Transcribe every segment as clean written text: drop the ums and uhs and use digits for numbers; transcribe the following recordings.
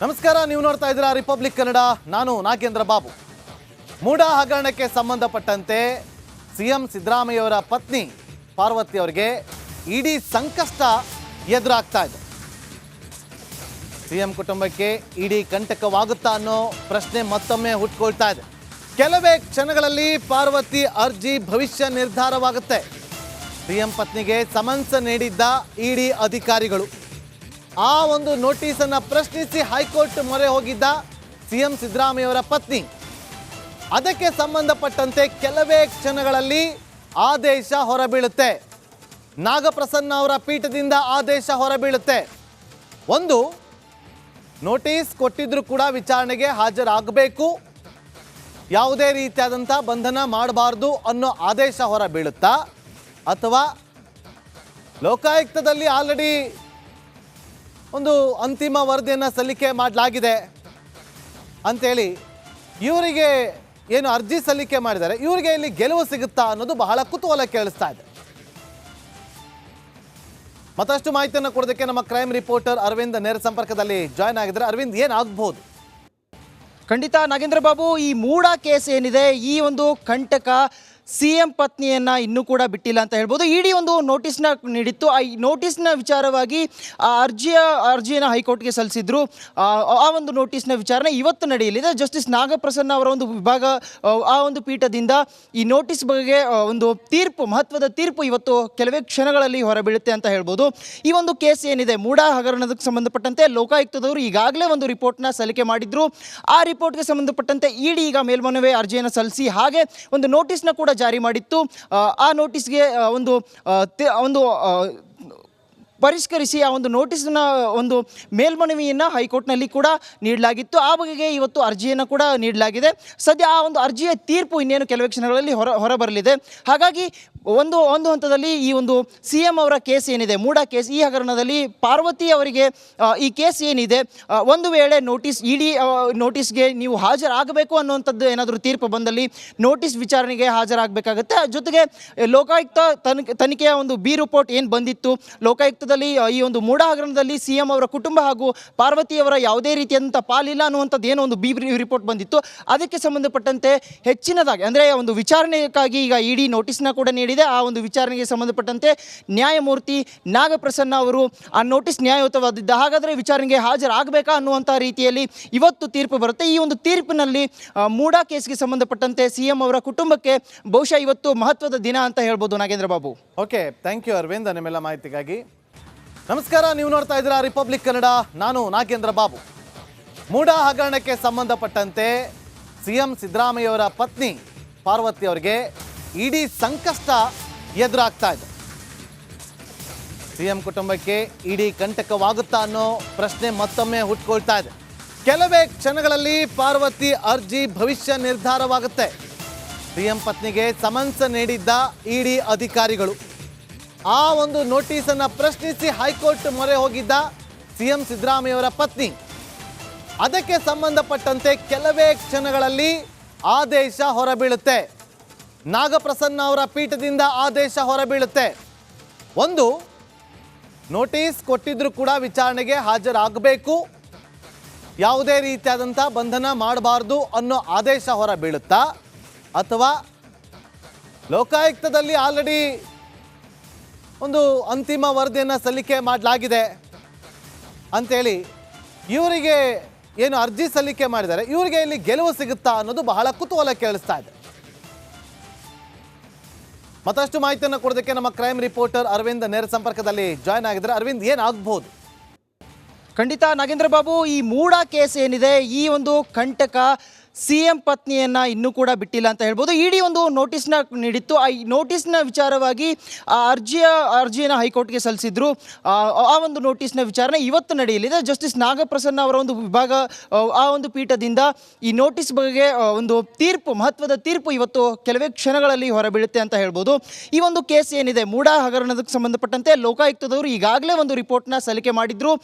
ನಮಸ್ಕಾರ, ನೀವು ನೋಡ್ತಾ ಇದ್ದೀರಾ ರಿಪಬ್ಲಿಕ್ ಕನ್ನಡ. ನಾನು ನಾಗೇಂದ್ರ ಬಾಬು. ಮೂಡಾ ಹಗರಣಕ್ಕೆ ಸಂಬಂಧಪಟ್ಟಂತೆ ಸಿಎಂ ಸಿದ್ದರಾಮಯ್ಯವರ ಪತ್ನಿ ಪಾರ್ವತಿ ಅವರಿಗೆ ಇಡೀ ಸಂಕಷ್ಟ ಎದುರಾಗ್ತಾ ಇದೆ. ಸಿಎಂ ಕುಟುಂಬಕ್ಕೆ ಇಡೀ ಕಂಟಕವಾಗುತ್ತಾ ಅನ್ನೋ ಪ್ರಶ್ನೆ ಮತ್ತೊಮ್ಮೆ ಹುಟ್ಕೊಳ್ತಾ ಇದೆ. ಕೆಲವೇ ಕ್ಷಣಗಳಲ್ಲಿ ಪಾರ್ವತಿ ಅರ್ಜಿ ಭವಿಷ್ಯ ನಿರ್ಧಾರವಾಗುತ್ತೆ. ಸಿಎಂ ಪತ್ನಿಗೆ ಸಮನ್ಸ್ ನೀಡಿದ್ದ ಇಡಿ ಅಧಿಕಾರಿಗಳು ಆ ಒಂದು ನೋಟಿಸನ್ನು ಪ್ರಶ್ನಿಸಿ ಹೈಕೋರ್ಟ್ ಮೊರೆ ಹೋಗಿದ್ದ ಸಿಎಂ ಸಿದ್ದರಾಮಯ್ಯವರ ಪತ್ನಿ. ಅದಕ್ಕೆ ಸಂಬಂಧಪಟ್ಟಂತೆ ಕೆಲವೇ ಕ್ಷಣಗಳಲ್ಲಿ ಆದೇಶ ಹೊರಬೀಳುತ್ತೆ. ನಾಗಪ್ರಸನ್ನ ಅವರ ಪೀಠದಿಂದ ಆದೇಶ ಹೊರಬೀಳುತ್ತೆ. ಒಂದು, ನೋಟಿಸ್ ಕೊಟ್ಟಿದ್ರೂ ಕೂಡ ವಿಚಾರಣೆಗೆ ಹಾಜರಾಗಬೇಕು, ಯಾವುದೇ ರೀತಿಯಾದಂಥ ಬಂಧನ ಮಾಡಬಾರ್ದು ಅನ್ನೋ ಆದೇಶ ಹೊರಬೀಳುತ್ತಾ, ಅಥವಾ ಲೋಕಾಯುಕ್ತದಲ್ಲಿ ಆಲ್ರೆಡಿ ಒಂದು ಅಂತಿಮ ವರದಿಯನ್ನು ಸಲ್ಲಿಕೆ ಮಾಡಲಾಗಿದೆ ಅಂಥೇಳಿ ಇವರಿಗೆ ಏನು ಅರ್ಜಿ ಸಲ್ಲಿಕೆ ಮಾಡಿದ್ದಾರೆ, ಇವರಿಗೆ ಇಲ್ಲಿ ಗೆಲುವು ಸಿಗುತ್ತಾ ಅನ್ನೋದು ಬಹಳ ಕುತೂಹಲ ಕೇಳಿಸ್ತಾ ಇದೆ. ಮತ್ತಷ್ಟು ಮಾಹಿತಿಯನ್ನು ಕೊಡೋದಕ್ಕೆ ನಮ್ಮ ಕ್ರೈಮ್ ರಿಪೋರ್ಟರ್ ಅರವಿಂದ್ ನೇರ ಸಂಪರ್ಕದಲ್ಲಿ ಜಾಯ್ನ್ ಆಗಿದ್ದಾರೆ. ಅರವಿಂದ್, ಏನಾಗಬಹುದು? ಖಂಡಿತ ನಾಗೇಂದ್ರ ಬಾಬು, ಈ ಮೂಡಾ ಕೇಸ್ ಏನಿದೆ, ಈ ಒಂದು ಕಂಟಕ ಸಿಎಂ ಪತ್ನಿಯನ್ನ ಇನ್ನೂ ಕೂಡ ಬಿಟ್ಟಿಲ್ಲ ಅಂತ ಹೇಳ್ಬೋದು. ಇಡೀ ಒಂದು ನೋಟಿಸ್ನ ನೀಡಿತ್ತು. ಆ ನೋಟಿಸ್ನ ವಿಚಾರವಾಗಿ ಆ ಅರ್ಜಿಯನ್ನು ಹೈಕೋರ್ಟ್ಗೆ ಸಲ್ಲಿಸಿದ್ರು. ಆ ಒಂದು ನೋಟಿಸ್ನ ವಿಚಾರಣೆ ಇವತ್ತು ನಡೆಯಲಿದೆ. ಜಸ್ಟಿಸ್ ನಾಗಪ್ರಸನ್ನ ಅವರ ಒಂದು ವಿಭಾಗ ಆ ಒಂದು ಪೀಠದಿಂದ ಈ ನೋಟಿಸ್ ಬಗ್ಗೆ ಒಂದು ತೀರ್ಪು, ಮಹತ್ವದ ತೀರ್ಪು ಇವತ್ತು ಕೆಲವೇ ಕ್ಷಣಗಳಲ್ಲಿ ಹೊರಬೀಳುತ್ತೆ ಅಂತ ಹೇಳ್ಬೋದು. ಈ ಒಂದು ಕೇಸ್ ಏನಿದೆ, ಮೂಡಾ ಹಗರಣಕ್ಕೆ ಸಂಬಂಧಪಟ್ಟಂತೆ ಲೋಕಾಯುಕ್ತದವರು ಈಗಾಗಲೇ ಒಂದು ರಿಪೋರ್ಟ್ನ ಸಲ್ಲಿಕೆ ಮಾಡಿದ್ರು. ಆ ರಿಪೋರ್ಟ್ಗೆ ಸಂಬಂಧಪಟ್ಟಂತೆ ಇಡಿ ಈಗ ಮೇಲ್ಮನವಿ ಅರ್ಜಿಯನ್ನು ಸಲ್ಲಿಸಿ ಹಾಗೆ ಒಂದು ನೋಟಿಸ್ನ ಕೂಡ ಜಾರಿ ಮಾಡಿತ್ತು. ಆ ನೋಟಿಸ್ಗೆ ಒಂದು ಪರಿಷ್ಕರಿಸಿ ಆ ಒಂದು ನೋಟಿಸ್ನ ಒಂದು ಮೇಲ್ಮನವಿಯನ್ನು ಹೈಕೋರ್ಟ್ನಲ್ಲಿ ಕೂಡ ನೀಡಲಾಗಿತ್ತು. ಆ ಬಗೆಗೆ ಇವತ್ತು ಅರ್ಜಿಯನ್ನು ಕೂಡ ನೀಡಲಾಗಿದೆ. ಸದ್ಯ ಆ ಒಂದು ಅರ್ಜಿಯ ತೀರ್ಪು ಇನ್ನೇನು ಕೆಲವೇ ಕ್ಷಣಗಳಲ್ಲಿ ಹೊರಬರಲಿದೆ. ಹಾಗಾಗಿ ಒಂದು ಹಂತದಲ್ಲಿ ಈ ಒಂದು ಸಿಎಂ ಅವರ ಕೇಸ್ ಏನಿದೆ, ಮೂಡಾ ಕೇಸ್, ಈ ಹಗರಣದಲ್ಲಿ ಪಾರ್ವತಿ ಅವರಿಗೆ ಈ ಕೇಸ್ ಏನಿದೆ, ಒಂದು ವೇಳೆ ಇಡಿ ನೋಟಿಸ್ಗೆ ನೀವು ಹಾಜರಾಗಬೇಕು ಅನ್ನುವಂಥದ್ದು ಏನಾದರೂ ತೀರ್ಪು ಬಂದಲ್ಲಿ ನೋಟಿಸ್ ವಿಚಾರಣೆಗೆ ಹಾಜರಾಗಬೇಕಾಗುತ್ತೆ. ಜೊತೆಗೆ ಲೋಕಾಯುಕ್ತ ತನಿಖೆಯ ಒಂದು ಬಿ ರಿಪೋರ್ಟ್ ಏನು ಬಂದಿತ್ತು, ಲೋಕಾಯುಕ್ತದಲ್ಲಿ ಈ ಒಂದು ಮೂಡಾ ಹಗರಣದಲ್ಲಿ ಸಿಎಂ ಅವರ ಕುಟುಂಬ ಹಾಗೂ ಪಾರ್ವತಿಯವರ ಯಾವುದೇ ರೀತಿಯಾದಂಥ ಪಾಲಿಲ್ಲ ಅನ್ನುವಂಥದ್ದು ಏನೋ ಒಂದು ಬಿ ರಿಪೋರ್ಟ್ ಬಂದಿತ್ತು. ಅದಕ್ಕೆ ಸಂಬಂಧಪಟ್ಟಂತೆ ಹೆಚ್ಚಿನದಾಗಿ ಅಂದರೆ ಒಂದು ವಿಚಾರಣೆಗಾಗಿ ಈಗ ಇಡಿ ನೋಟಿಸ್ನ ಕೂಡ ನೀಡಿದೆ. ಆ ಒಂದು ವಿಚಾರಣೆಗೆ ಸಂಬಂಧಪಟ್ಟಂತೆ ನ್ಯಾಯಮೂರ್ತಿ ನಾಗಪ್ರಸನ್ನ ಅವರು ಆ ನೋಟಿಸ್ ನ್ಯಾಯಯುತವಾದಿದ್ದ, ಹಾಗಾದರೆ ವಿಚಾರಣೆಗೆ ಹಾಜರಾಗಬೇಕಾ ಅನ್ನುವಂಥ ರೀತಿಯಲ್ಲಿ ಇವತ್ತು ತೀರ್ಪು ಬರುತ್ತೆ. ಈ ಒಂದು ತೀರ್ಪಿನಲ್ಲಿ ಮೂಡಾ ಕೇಸ್ಗೆ ಸಂಬಂಧಪಟ್ಟಂತೆ ಸಿಎಂ ಅವರ ಕುಟುಂಬಕ್ಕೆ ಬಹುಶಃ ಇವತ್ತು ಮಹತ್ವದ ದಿನ ಅಂತ ಹೇಳ್ಬೋದು Nagendra Babu. Okay, thank you Arvind ನಿಮ್ಮೆಲ್ಲ ಮಾಹಿತಿಗಾಗಿ. ನಮಸ್ಕಾರ, ನೀವು ನೋಡ್ತಾ ಇದ್ದೀರಾ ರಿಪಬ್ಲಿಕ್ ಕನ್ನಡ. ನಾನು ನಾಗೇಂದ್ರ ಬಾಬು. ಮೂಡಾ ಹಗರಣಕ್ಕೆ ಸಂಬಂಧಪಟ್ಟಂತೆ ಸಿಎಂ ಸಿದ್ದರಾಮಯ್ಯವರ ಪತ್ನಿ ಪಾರ್ವತಿ ಅವರಿಗೆ ಇಡೀ ಸಂಕಷ್ಟ ಎದುರಾಗ್ತಾ ಇದೆ. ಸಿಎಂ ಕುಟುಂಬಕ್ಕೆ ಇಡೀ ಕಂಟಕವಾಗುತ್ತಾ ಅನ್ನೋ ಪ್ರಶ್ನೆ ಮತ್ತೊಮ್ಮೆ ಹುಟ್ಕೊಳ್ತಾ ಇದೆ. ಕೆಲವೇ ಕ್ಷಣಗಳಲ್ಲಿ ಪಾರ್ವತಿ ಅರ್ಜಿ ಭವಿಷ್ಯ ನಿರ್ಧಾರವಾಗುತ್ತೆ. ಸಿಎಂ ಪತ್ನಿಗೆ ಸಮನ್ಸ್ ನೀಡಿದ್ದ ಇಡಿ ಅಧಿಕಾರಿಗಳು ಆ ಒಂದು ನೋಟಿಸನ್ನು ಪ್ರಶ್ನಿಸಿ ಹೈಕೋರ್ಟ್ ಮೊರೆ ಹೋಗಿದ್ದ ಸಿಎಂ ಸಿದ್ದರಾಮಯ್ಯವರ ಪತ್ನಿ. ಅದಕ್ಕೆ ಸಂಬಂಧಪಟ್ಟಂತೆ ಕೆಲವೇ ಕ್ಷಣಗಳಲ್ಲಿ ಆದೇಶ ಹೊರಬೀಳುತ್ತೆ. ನಾಗಪ್ರಸನ್ನ ಅವರ ಪೀಠದಿಂದ ಆದೇಶ ಹೊರಬೀಳುತ್ತೆ. ಒಂದು, ನೋಟಿಸ್ ಕೊಟ್ಟಿದ್ರೂ ಕೂಡ ವಿಚಾರಣೆಗೆ ಹಾಜರಾಗಬೇಕು, ಯಾವುದೇ ರೀತಿಯಾದಂಥ ಬಂಧನ ಮಾಡಬಾರ್ದು ಅನ್ನೋ ಆದೇಶ ಹೊರಬೀಳುತ್ತಾ, ಅಥವಾ ಲೋಕಾಯುಕ್ತದಲ್ಲಿ ಆಲ್ರೆಡಿ ಒಂದು ಅಂತಿಮ ವರದಿಯನ್ನು ಸಲ್ಲಿಕೆ ಮಾಡಲಾಗಿದೆ ಅಂಥೇಳಿ ಇವರಿಗೆ ಏನು ಅರ್ಜಿ ಸಲ್ಲಿಕೆ ಮಾಡಿದ್ದಾರೆ, ಇವರಿಗೆ ಇಲ್ಲಿ ಗೆಲುವು ಸಿಗುತ್ತಾ ಅನ್ನೋದು ಬಹಳ ಕುತೂಹಲ ಕೇಳಿಸ್ತಾ ಇದೆ. ಮತ್ತಷ್ಟು ಮಾಹಿತಿಯನ್ನು ಕೊಡೋದಕ್ಕೆ ನಮ್ಮ ಕ್ರೈಮ್ ರಿಪೋರ್ಟರ್ ಅರವಿಂದ್ ನೇರ ಸಂಪರ್ಕದಲ್ಲಿ ಜಾಯ್ನ್ ಆಗಿದ್ದಾರೆ. ಅರವಿಂದ್, ಏನಾಗಬಹುದು? ಖಂಡಿತ ನಾಗೇಂದ್ರ ಬಾಬು, ಈ ಮೂಡಾ ಕೇಸ್ ಏನಿದೆ, ಈ ಒಂದು ಕಂಟಕ ಸಿಎಂ ಪತ್ನಿಯನ್ನ ಇನ್ನೂ ಕೂಡ ಬಿಟ್ಟಿಲ್ಲ ಅಂತ ಹೇಳ್ಬೋದು. ಇಡೀ ಒಂದು ನೋಟಿಸ್ನ ನೀಡಿತ್ತು. ಆ ನೋಟಿಸ್ನ ವಿಚಾರವಾಗಿ ಆ ಅರ್ಜಿಯನ್ನು ಹೈಕೋರ್ಟ್ಗೆ ಸಲ್ಲಿಸಿದ್ರು. ಆ ಒಂದು ನೋಟಿಸ್ನ ವಿಚಾರಣೆ ಇವತ್ತು ನಡೆಯಲಿದೆ. ಜಸ್ಟಿಸ್ ನಾಗಪ್ರಸನ್ನ ಅವರ ಒಂದು ವಿಭಾಗ ಆ ಒಂದು ಪೀಠದಿಂದ ಈ ನೋಟಿಸ್ ಬಗ್ಗೆ ಒಂದು ತೀರ್ಪು, ಮಹತ್ವದ ತೀರ್ಪು ಇವತ್ತು ಕೆಲವೇ ಕ್ಷಣಗಳಲ್ಲಿ ಹೊರಬೀಳುತ್ತೆ ಅಂತ ಹೇಳ್ಬೋದು. ಈ ಒಂದು ಕೇಸ್ ಏನಿದೆ, ಮೂಡಾ ಹಗರಣಕ್ಕೆ ಸಂಬಂಧಪಟ್ಟಂತೆ ಲೋಕಾಯುಕ್ತದವರು ಈಗಾಗಲೇ ಒಂದು ರಿಪೋರ್ಟ್ನ ಸಲ್ಲಿಕೆ ಮಾಡಿದ್ರು.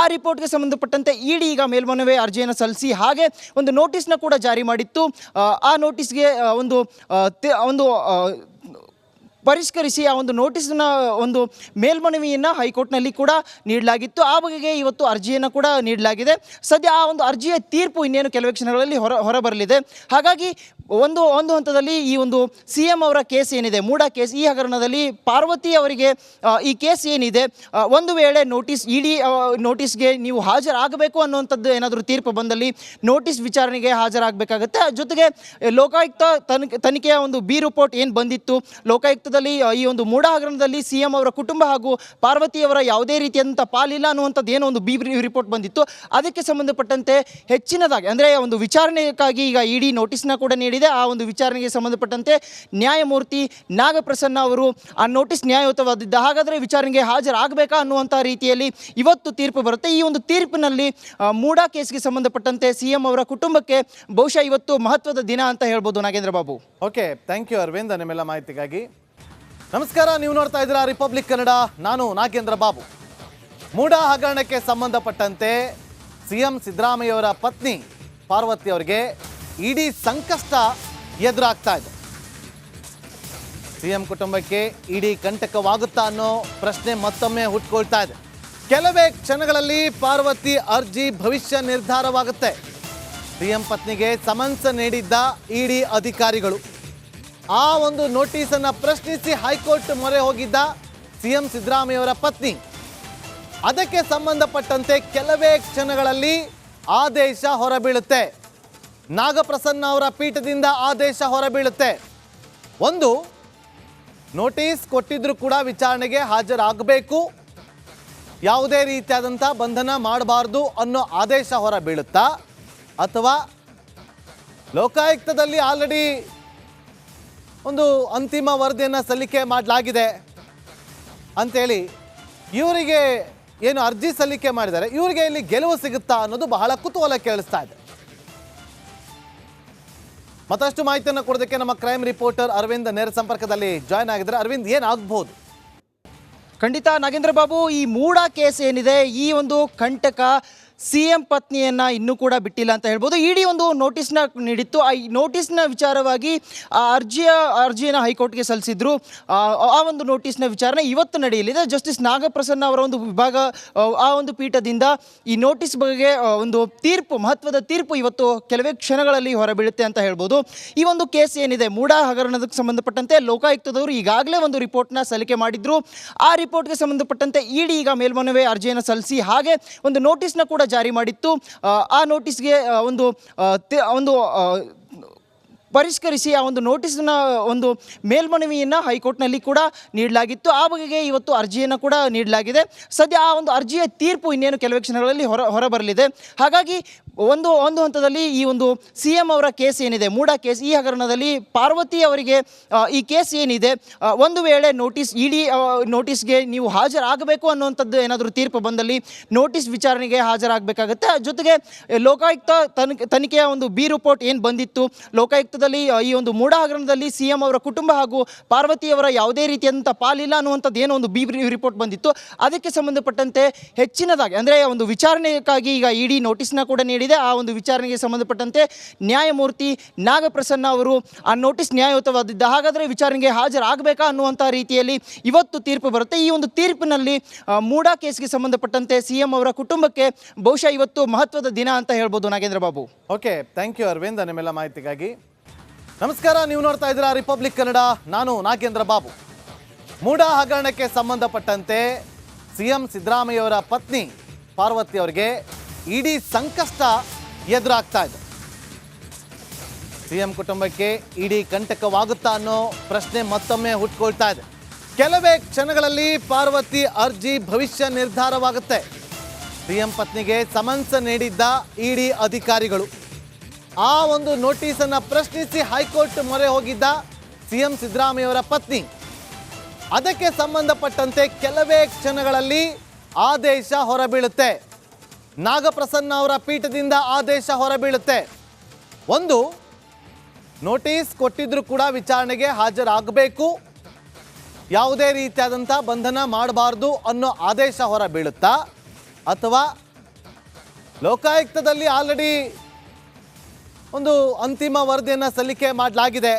ಆ ರಿಪೋರ್ಟ್ಗೆ ಸಂಬಂಧಪಟ್ಟಂತೆ ಇಡಿ ಈಗ ಮೇಲ್ಮನವಿ ಅರ್ಜಿಯನ್ನು ಸಲ್ಲಿಸಿ ಹಾಗೆ ಒಂದು ನೋಟಿಸ್ನ ಕೂಡ ಜಾರಿ ಮಾಡಿತ್ತು. ಆ ನೋಟಿಸ್ಗೆ ಒಂದು ಪರಿಷ್ಕರಿಸಿ ಆ ಒಂದು ನೋಟಿಸ್ನ ಒಂದು ಮೇಲ್ಮನವಿಯನ್ನು ಹೈಕೋರ್ಟ್ನಲ್ಲಿ ಕೂಡ ನೀಡಲಾಗಿತ್ತು. ಆ ಬಗೆಗೆ ಇವತ್ತು ಅರ್ಜಿಯನ್ನು ಕೂಡ ನೀಡಲಾಗಿದೆ. ಸದ್ಯ ಆ ಒಂದು ಅರ್ಜಿಯ ತೀರ್ಪು ಇನ್ನೇನು ಕೆಲವೇ ಕ್ಷಣಗಳಲ್ಲಿ ಹೊರಬರಲಿದೆ. ಹಾಗಾಗಿ ಒಂದು ಹಂತದಲ್ಲಿ ಈ ಒಂದು CM ಅವರ ಕೇಸ್ ಏನಿದೆ, ಮೂಡಾ ಕೇಸ್, ಈ ಹಗರಣದಲ್ಲಿ ಪಾರ್ವತಿ ಅವರಿಗೆ ಈ ಕೇಸ್ ಏನಿದೆ, ಒಂದು ವೇಳೆ ಇಡಿ ನೋಟಿಸ್ಗೆ ನೀವು ಹಾಜರಾಗಬೇಕು ಅನ್ನುವಂಥದ್ದು ಏನಾದರೂ ತೀರ್ಪು ಬಂದಲ್ಲಿ ನೋಟಿಸ್ ವಿಚಾರಣೆಗೆ ಹಾಜರಾಗಬೇಕಾಗುತ್ತೆ. ಜೊತೆಗೆ ಲೋಕಾಯುಕ್ತ ತನಿಖೆಯ ಒಂದು ಬಿ ರಿಪೋರ್ಟ್ ಏನು ಬಂದಿತ್ತು, ಲೋಕಾಯುಕ್ತದಲ್ಲಿ ಈ ಒಂದು ಮೂಡಾ ಹಗರಣದಲ್ಲಿ CM ಅವರ ಕುಟುಂಬ ಹಾಗೂ ಪಾರ್ವತಿಯವರ ಯಾವುದೇ ರೀತಿಯಾದಂಥ ಪಾಲಿಲ್ಲ ಅನ್ನುವಂಥದ್ದು ಏನೋ ಒಂದು ಬಿ ರಿಪೋರ್ಟ್ ಬಂದಿತ್ತು, ಅದಕ್ಕೆ ಸಂಬಂಧಪಟ್ಟಂತೆ ಹೆಚ್ಚಿನದಾಗಿ ಅಂದರೆ ಒಂದು ವಿಚಾರಣೆಗಾಗಿ ಈಗ ಇಡಿ ನೋಟಿಸ್ನ ಕೂಡ ನೀಡಿದೆ. ಆ ಒಂದು ವಿಚಾರಣೆಗೆ ಸಂಬಂಧಪಟ್ಟಂತೆ ನ್ಯಾಯಮೂರ್ತಿ ನಾಗಪ್ರಸನ್ನ ಅವರು ಆ ನೋಟಿಸ್ ನ್ಯಾಯಯುತವಾದಿದ್ದ, ಹಾಗಾದರೆ ವಿಚಾರಣೆಗೆ ಹಾಜರಾಗಬೇಕಾ ಅನ್ನುವಂಥ ರೀತಿಯಲ್ಲಿ ಇವತ್ತು ತೀರ್ಪು ಬರುತ್ತೆ. ಈ ಒಂದು ತೀರ್ಪಿನಲ್ಲಿ ಮೂಡಾ ಕೇಸ್ಗೆ ಸಂಬಂಧಪಟ್ಟಂತೆ CM ಅವರ ಕುಟುಂಬಕ್ಕೆ ಬಹುಶಃ ಇವತ್ತು ಮಹತ್ವದ ದಿನ ಅಂತ ಹೇಳ್ಬೋದು Nagendra Babu. Okay, thank you Arvind ನಿಮ್ಮೆಲ್ಲ ಮಾಹಿತಿಗಾಗಿ. ನಮಸ್ಕಾರ, ನೀವು ನೋಡ್ತಾ ಇದ್ದೀರಾ ರಿಪಬ್ಲಿಕ್ ಕನ್ನಡ, ನಾನು ನಾಗೇಂದ್ರ ಬಾಬು. ಮೂಡಾ ಹಗರಣಕ್ಕೆ ಸಂಬಂಧಪಟ್ಟಂತೆ CM ಸಿದ್ದರಾಮಯ್ಯವರ ಪತ್ನಿ ಪಾರ್ವತಿ ಅವರಿಗೆ ಇಡೀ ಸಂಕಷ್ಟ ಎದುರಾಗ್ತಾ ಇದೆ. CM ಕುಟುಂಬಕ್ಕೆ ಇಡೀ ಕಂಟಕವಾಗುತ್ತಾ ಅನ್ನೋ ಪ್ರಶ್ನೆ ಮತ್ತೊಮ್ಮೆ ಹುಟ್ಕೊಳ್ತಾ ಇದೆ. ಕೆಲವೇ ಕ್ಷಣಗಳಲ್ಲಿ ಪಾರ್ವತಿ ಅರ್ಜಿ ಭವಿಷ್ಯ ನಿರ್ಧಾರವಾಗುತ್ತೆ. CM ಪತ್ನಿಗೆ ಸಮನ್ಸ್ ನೀಡಿದ್ದ ಇಡಿ ಅಧಿಕಾರಿಗಳು ಆ ಒಂದು ನೋಟಿಸನ್ನು ಪ್ರಶ್ನಿಸಿ ಹೈಕೋರ್ಟ್ ಮೊರೆ ಹೋಗಿದ್ದ CM ಸಿದ್ದರಾಮಯ್ಯವರ ಪತ್ನಿ, ಅದಕ್ಕೆ ಸಂಬಂಧಪಟ್ಟಂತೆ ಕೆಲವೇ ಕ್ಷಣಗಳಲ್ಲಿ ಆದೇಶ ಹೊರಬೀಳುತ್ತೆ. ನಾಗಪ್ರಸನ್ನ ಅವರ ಪೀಠದಿಂದ ಆದೇಶ ಹೊರಬೀಳುತ್ತೆ. ಒಂದು, ನೋಟಿಸ್ ಕೊಟ್ಟಿದ್ರು ಕೂಡ ವಿಚಾರಣೆಗೆ ಹಾಜರಾಗಬೇಕು, ಯಾವುದೇ ರೀತಿಯಾದಂಥ ಬಂಧನ ಮಾಡಬಾರ್ದು ಅನ್ನೋ ಆದೇಶ ಹೊರಬೀಳುತ್ತಾ, ಅಥವಾ ಲೋಕಾಯುಕ್ತದಲ್ಲಿ ಆಲ್ರೆಡಿ ಒಂದು ಅಂತಿಮ ವರದಿಯನ್ನು ಸಲ್ಲಿಕೆ ಮಾಡಲಾಗಿದೆ ಅಂಥೇಳಿ ಇವರಿಗೆ ಏನು ಅರ್ಜಿ ಸಲ್ಲಿಕೆ ಮಾಡಿದ್ದಾರೆ, ಇವರಿಗೆ ಇಲ್ಲಿ ಗೆಲುವು ಸಿಗುತ್ತಾ ಅನ್ನೋದು ಬಹಳ ಕುತೂಹಲ ಕೇಳಿಸ್ತಾ ಇದೆ. ಮತ್ತಷ್ಟು ಮಾಹಿತಿಯನ್ನು ಕೊಡೋದಕ್ಕೆ ನಮ್ಮ ಕ್ರೈಮ್ ರಿಪೋರ್ಟರ್ ಅರವಿಂದ್ ನೇರ ಸಂಪರ್ಕದಲ್ಲಿ ಜಾಯ್ನ್ ಆಗಿದ್ದಾರೆ. ಅರವಿಂದ್, ಏನಾಗಬಹುದು? ಖಂಡಿತ ನಾಗೇಂದ್ರ ಬಾಬು, ಈ ಮೂಡಾ ಕೇಸ್ ಏನಿದೆ, ಈ ಒಂದು ಕಂಟಕ CM ಪತ್ನಿಯನ್ನು ಇನ್ನೂ ಕೂಡ ಬಿಟ್ಟಿಲ್ಲ ಅಂತ ಹೇಳ್ಬೋದು. ಇಡಿ ಒಂದು ನೋಟಿಸ್ನ ನೀಡಿತ್ತು. ಆ ನೋಟಿಸ್ನ ವಿಚಾರವಾಗಿ ಆ ಅರ್ಜಿಯನ್ನು ಹೈಕೋರ್ಟ್ಗೆ ಸಲ್ಲಿಸಿದ್ರು. ಆ ಒಂದು ನೋಟಿಸ್ನ ವಿಚಾರಣೆ ಇವತ್ತು ನಡೆಯಲಿದೆ. ಜಸ್ಟಿಸ್ ನಾಗಪ್ರಸನ್ನ ಅವರ ಒಂದು ವಿಭಾಗ, ಆ ಒಂದು ಪೀಠದಿಂದ ಈ ನೋಟಿಸ್ ಬಗ್ಗೆ ಒಂದು ಮಹತ್ವದ ತೀರ್ಪು ಇವತ್ತು ಕೆಲವೇ ಕ್ಷಣಗಳಲ್ಲಿ ಹೊರಬೀಳುತ್ತೆ ಅಂತ ಹೇಳ್ಬೋದು. ಈ ಒಂದು ಕೇಸ್ ಏನಿದೆ, ಮೂಡಾ ಹಗರಣಕ್ಕೆ ಸಂಬಂಧಪಟ್ಟಂತೆ ಲೋಕಾಯುಕ್ತದವರು ಈಗಾಗಲೇ ಒಂದು ರಿಪೋರ್ಟ್ನ ಸಲ್ಲಿಕೆ ಮಾಡಿದ್ರು. ಆ ರಿಪೋರ್ಟ್ಗೆ ಸಂಬಂಧಪಟ್ಟಂತೆ ಇಡಿ ಈಗ ಮೇಲ್ಮನವಿ ಅರ್ಜಿಯನ್ನು ಸಲ್ಲಿಸಿ ಹಾಗೆ ಒಂದು ನೋಟಿಸ್ನ ಕೂಡ ಜಾರಿ ಮಾಡಿತ್ತು. ಆ ನೋಟಿಸ್ಗೆ ಒಂದು ಪರಿಷ್ಕರಿಸಿ ಆ ಒಂದು ನೋಟಿಸ್ನ ಒಂದು ಮೇಲ್ಮನವಿಯನ್ನು ಹೈಕೋರ್ಟ್ನಲ್ಲಿ ಕೂಡ ನೀಡಲಾಗಿತ್ತು. ಆ ಬಗೆಗೆ ಇವತ್ತು ಅರ್ಜಿಯನ್ನು ಕೂಡ ನೀಡಲಾಗಿದೆ. ಸದ್ಯ ಆ ಒಂದು ಅರ್ಜಿಯ ತೀರ್ಪು ಇನ್ನೇನು ಕೆಲವೇ ಕ್ಷಣಗಳಲ್ಲಿ ಹೊರಬರಲಿದೆ. ಹಾಗಾಗಿ ಒಂದು ಹಂತದಲ್ಲಿ ಈ ಒಂದು CM ಅವರ ಕೇಸ್ ಏನಿದೆ, ಮೂಡಾ ಕೇಸ್, ಈ ಹಗರಣದಲ್ಲಿ ಪಾರ್ವತಿ ಅವರಿಗೆ ಈ ಕೇಸ್ ಏನಿದೆ, ಒಂದು ವೇಳೆ ಇಡಿ ನೋಟಿಸ್ಗೆ ನೀವು ಹಾಜರಾಗಬೇಕು ಅನ್ನುವಂಥದ್ದು ಏನಾದರೂ ತೀರ್ಪು ಬಂದಲ್ಲಿ ನೋಟಿಸ್ ವಿಚಾರಣೆಗೆ ಹಾಜರಾಗಬೇಕಾಗುತ್ತೆ. ಜೊತೆಗೆ ಲೋಕಾಯುಕ್ತ ತನಿಖೆಯ ಒಂದು ಬಿ ರಿಪೋರ್ಟ್ ಏನು ಬಂದಿತ್ತು, ಲೋಕಾಯುಕ್ತದಲ್ಲಿ ಈ ಒಂದು ಮೂಡಾ ಹಗರಣದಲ್ಲಿ CM ಅವರ ಕುಟುಂಬ ಹಾಗೂ ಪಾರ್ವತಿಯವರ ಯಾವುದೇ ರೀತಿಯಾದಂಥ ಪಾಲಿಲ್ಲ ಅನ್ನುವಂಥದ್ದು ಏನೋ ಒಂದು ಬಿ ರಿಪೋರ್ಟ್ ಬಂದಿತ್ತು, ಅದಕ್ಕೆ ಸಂಬಂಧಪಟ್ಟಂತೆ ಹೆಚ್ಚಿನದಾಗಿ ಅಂದರೆ ಒಂದು ವಿಚಾರಣೆಗಾಗಿ ಈಗ ಇಡಿ ನೋಟಿಸ್ನ ಕೂಡ ನೀಡಿದೆ. ಆ ಒಂದು ವಿಚಾರಣೆಗೆ ಸಂಬಂಧಪಟ್ಟಂತೆ ನ್ಯಾಯಮೂರ್ತಿ ನಾಗಪ್ರಸನ್ನ ಅವರು ಆ ನೋಟಿಸ್ ನ್ಯಾಯಯುತವಾದಿದ್ದ, ಹಾಗಾದರೆ ವಿಚಾರಣೆಗೆ ಹಾಜರಾಗಬೇಕಾ ಅನ್ನುವಂಥ ರೀತಿಯಲ್ಲಿ ಇವತ್ತು ತೀರ್ಪು ಬರುತ್ತೆ. ಈ ಒಂದು ತೀರ್ಪಿನಲ್ಲಿ ಮೂಡಾ ಕೇಸ್ಗೆ ಸಂಬಂಧಪಟ್ಟಂತೆ CM ಅವರ ಕುಟುಂಬಕ್ಕೆ ಬಹುಶಃ ಇವತ್ತು ಮಹತ್ವದ ದಿನ ಅಂತ ಹೇಳ್ಬೋದು Nagendra Babu. Okay, thank you Arvind ನಿಮ್ಮೆಲ್ಲ ಮಾಹಿತಿಗಾಗಿ. ನಮಸ್ಕಾರ, ನೀವು ನೋಡ್ತಾ ಇದ್ದೀರಾ ರಿಪಬ್ಲಿಕ್ ಕನ್ನಡ, ನಾನು ನಾಗೇಂದ್ರ ಬಾಬು. ಮೂಡಾ ಹಗರಣಕ್ಕೆ ಸಂಬಂಧಪಟ್ಟಂತೆ CM ಸಿದ್ದರಾಮಯ್ಯವರ ಪತ್ನಿ ಪಾರ್ವತಿ ಅವರಿಗೆ ಇಡೀ ಸಂಕಷ್ಟ ಎದುರಾಗ್ತಾ ಇದೆ. CM ಕುಟುಂಬಕ್ಕೆ ಇಡೀ ಕಂಟಕವಾಗುತ್ತಾ ಅನ್ನೋ ಪ್ರಶ್ನೆ ಮತ್ತೊಮ್ಮೆ ಹುಟ್ಕೊಳ್ತಾ ಇದೆ. ಕೆಲವೇ ಕ್ಷಣಗಳಲ್ಲಿ ಪಾರ್ವತಿ ಅರ್ಜಿ ಭವಿಷ್ಯ ನಿರ್ಧಾರವಾಗುತ್ತೆ. CM ಪತ್ನಿಗೆ ಸಮನ್ಸ್ ನೀಡಿದ್ದ ಇಡಿ ಅಧಿಕಾರಿಗಳು ಆ ಒಂದು ನೋಟಿಸನ್ನು ಪ್ರಶ್ನಿಸಿ ಹೈಕೋರ್ಟ್ ಮೊರೆ ಹೋಗಿದ್ದ CM ಸಿದ್ದರಾಮಯ್ಯವರ ಪತ್ನಿ, ಅದಕ್ಕೆ ಸಂಬಂಧಪಟ್ಟಂತೆ ಕೆಲವೇ ಕ್ಷಣಗಳಲ್ಲಿ ಆದೇಶ ಹೊರಬೀಳುತ್ತೆ. ನಾಗಪ್ರಸನ್ನ ಅವರ ಪೀಠದಿಂದ ಆದೇಶ ಹೊರಬೀಳುತ್ತೆ. ಒಂದು, ನೋಟಿಸ್ ಕೊಟ್ಟಿದ್ರು ಕೂಡ ವಿಚಾರಣೆಗೆ ಹಾಜರಾಗಬೇಕು, ಯಾವುದೇ ರೀತಿಯಾದಂಥ ಬಂಧನ ಮಾಡಬಾರ್ದು ಅನ್ನೋ ಆದೇಶ ಹೊರಬೀಳುತ್ತಾ, ಅಥವಾ ಲೋಕಾಯುಕ್ತದಲ್ಲಿ ಆಲ್ರೆಡಿ ಒಂದು ಅಂತಿಮ ವರದಿಯನ್ನು ಸಲ್ಲಿಕೆ ಮಾಡಲಾಗಿದೆ